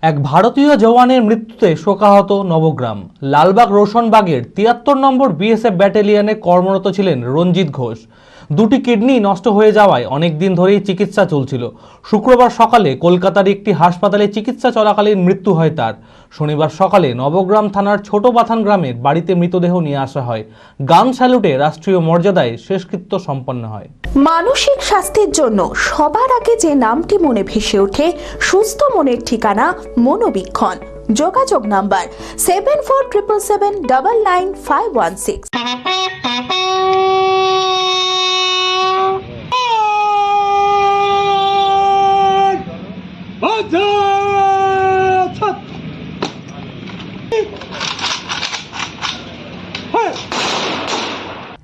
এক ভারতীয় জওয়ানের মৃত্যুতে শোকাহত নবগ্রাম। লালবাগ রোশনবাগের ৭৩ নম্বর বিএসএফ ব্যাটালিয়নে কর্মরত ছিলেন রঞ্জিত ঘোষ। দুটি কিডনি নষ্ট হয়ে যাওয়ায় অনেক দিন ধরেই চিকিৎসা চলছিল। শুক্রবার সকালে কলকাতার একটি হাসপাতালে চিকিৎসা চলাকালীন মৃত্যু হয় তার। শনিবার সকালে নবগ্রাম থানার ছোট বাথান গ্রামের বাড়িতে মৃতদেহ নিয়ে আসা হয়। গান স্যালুটে রাষ্ট্রীয় মর্যাদায় শেষকৃত্য সম্পন্ন হয়। মানসিক স্বাস্থ্যের জন্য সবার আগে যে নামটি মনে ভেসে ওঠে, সুস্থ মনের ঠিকানা মনোবীক্ষণ। যোগাযোগ নাম্বার 7477799516।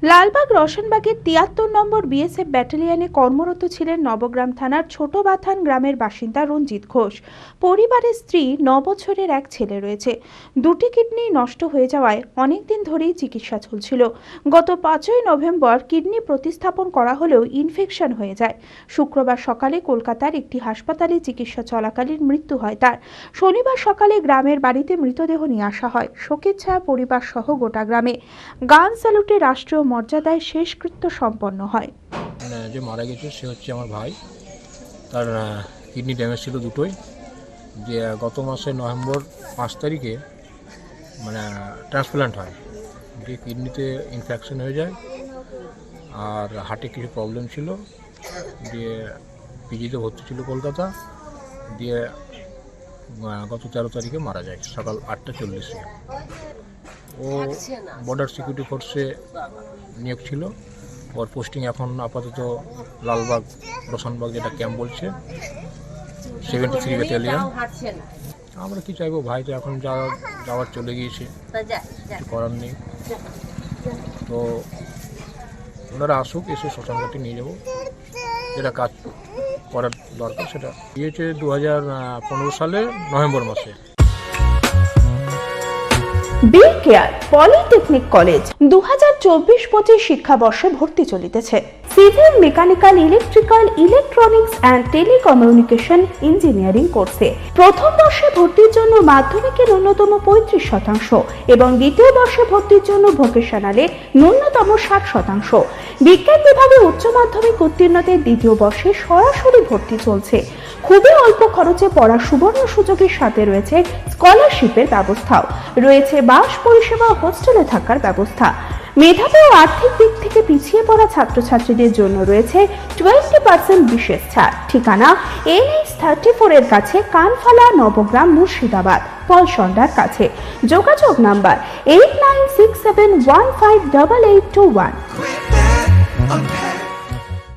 লালবাগ রোশনবাগের ৭৩ নম্বর বিএসএফ ব্যাটালিয়নে কর্মরত ছিলেন নবগ্রাম থানার ছোট বাথান গ্রামের বাসিন্দা রঞ্জিত ঘোষ। পরিবারের স্ত্রী, ৯ বছরের এক ছেলে রয়েছে। দুটি কিডনি নষ্ট হয়ে যাওয়ায় অনেকদিন ধরেই চিকিৎসা চলছিল। গত ৫ই নভেম্বর কিডনি প্রতিস্থাপন করা হলেও ইনফেকশন হয়ে যায়। শুক্রবার সকালে কলকাতার একটি হাসপাতালে চিকিৎসা চলাকালীন মৃত্যু হয় তার। শনিবার সকালে গ্রামের বাড়িতে মৃতদেহ নিয়ে আসা হয়। শোকের ছায়া পরিবার সহ গোটা গ্রামে। গান স্যালুটে রাষ্ট্রীয় মর্যাদায় শেষকৃত্য সম্পন্ন হয়। যে মারা গেছে সে হচ্ছে আমার ভাই। তার কিডনি ড্যামেজ ছিল দুটোই। যে গত মাসে নভেম্বর ৫ তারিখে ট্রান্সপ্লান্ট হয়। যে কিডনিতে ইনফেকশন হয়ে যায় আর হার্টে কিছু প্রবলেম ছিল, দিয়ে পিজিতে ভর্তি ছিল কলকাতা। দিয়ে গত ১৩ তারিখে মারা যায় সকাল ৮টা ৪০-এ। ও বর্ডার সিকিউরিটি ফোর্সে নিয়োগ ছিল। ওর পোস্টিং এখন আপাতত লালবাগ রোশনবাগ, যেটা ক্যাম্প বলছে, 73 ব্যাটালিয়ন। আমরা কি চাইবো, ভাই তো এখন যাওয়ার চলে গিয়েছে, কিছু করার নেই। তো ওনারা আসুক, এসে শ্মশানঘাটে নিয়ে যাবো, যেটা কাজ করার দরকার সেটা দিয়েছে 2015 সালের নভেম্বর মাসে। বি কেয়ার পলিটেকনিক কলেজ 2024-25 শিক্ষাবর্ষে ভর্তি চলিতেছে। Civil, mechanical, electrical, electronics and telecommunication engineering কোর্সে প্রথম বর্ষে ভর্তির জন্য মাধ্যমিকের ন্যূনতম 35% এবং দ্বিতীয় বর্ষে ভর্তির জন্য ভোকেশনালে ন্যূনতম 60%। বিজ্ঞান বিভাগে উচ্চ মাধ্যমিক উত্তীর্ণদের দ্বিতীয় বর্ষে সরাসরি ভর্তি চলছে। খুবই অল্প খরচে পড়ার সুবর্ণ সুযোগের সাথে রয়েছে স্কলারশিপের ব্যবস্থাও রয়েছে। বাস পরিষেবা, হোস্টেলে থাকার ব্যবস্থা। মেধাবী ও আর্থিক দিক থেকে পিছিয়ে পড়া ছাত্রছাত্রীদের জন্য রয়েছে 20% বিশেষ ছাড়। ঠিকানা NH34 এর কাছে, কানফালা, নবগ্রাম, মুর্শিদাবাদ, পলসন্ডার কাছে। যোগাযোগ নাম্বার 8967158821।